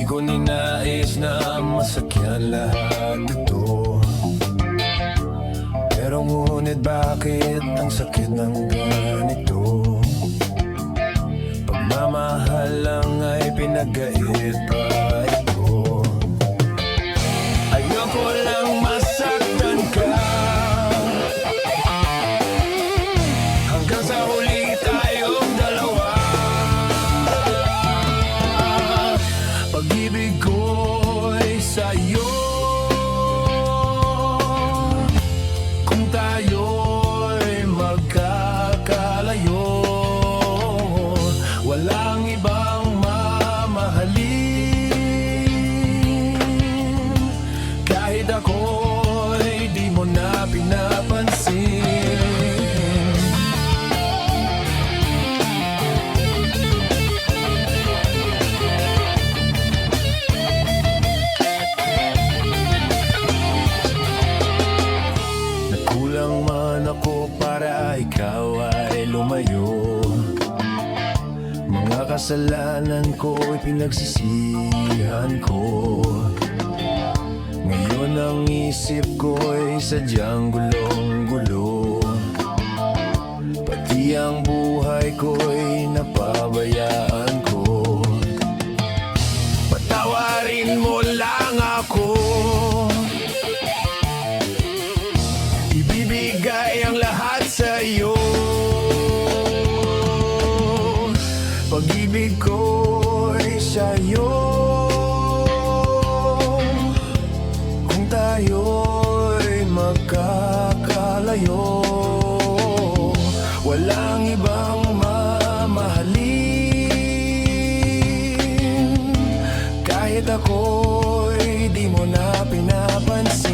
ko ninais na masakyan lahat ito, pero ngunit bakit ang sakit ng ganito? Pagmamahal lang ay pinagkait pa ito. Ayoko lang masaktan ka, hanggang sa huli tayong dalawa. Pag-ibig ko'y sa'yo, kung tayo'y magkakalayo, walang ibang mamahalin. Kahit ako'y di mo na pinapansin. Nagkulang man ako para ikaw ay lumayo. Mga kasalanan ko'y pinagsisihan ko. Ngayon ang isip ko'y sadyang gulong-gulo. Pati ang buhay ko'y napabayaan ko. Patawarin mo lang ako, ibibigay ang lahat sa'yo. Pag-ibig ko'y sa'yo, kung tayo'y magkakalayo, walang ibang mamahalin. Kahit ako'y di mo na pinapansin.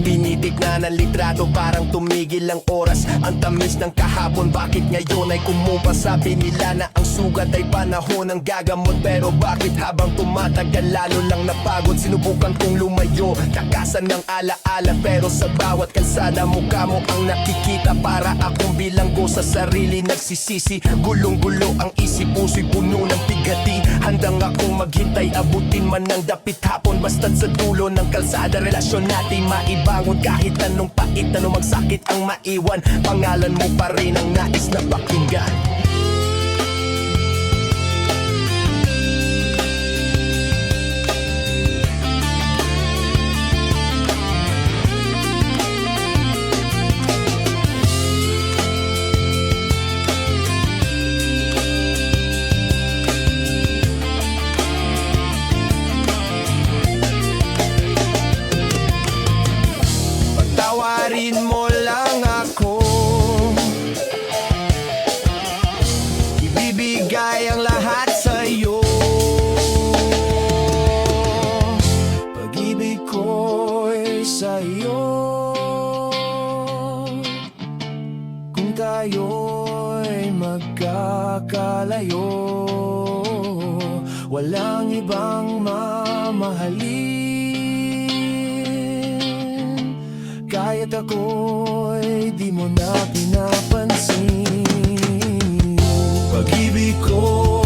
Tinitignan ang litrato, parang tumigil ang oras. Ang tamis ng kahapon, bakit ngayon ay kumupas? Sabi nila na ang sugat ay panahon ng gagamot, pero bakit habang tumatagal lalo lang napagod? Sinubukan kong lumayo, takasan ng alaala, pero sa bawat kalsada mukha mo ang nakikita. Para akong bilanggo sa sarili nagsisisi. Gulong-gulo ang isip, puso'y puno ng bigati. Handang akong maghintay, abutin man ng dapit hapon. Basta't sa dulo ng kalsada, relasyon natin maibangon. Kahit anong pait, anong magsakit ang maiwan, pangalan mo pa rin ang nais na pakinggan. Patawarin mo lang ako, ibibigay ang lahat sa'yo. Pag-ibig ko'y sa'yo, kung tayo'y magkakalayo, walang ibang mamahalin. Kahit ako'y di mo na pinapansin. Pag-ibig ko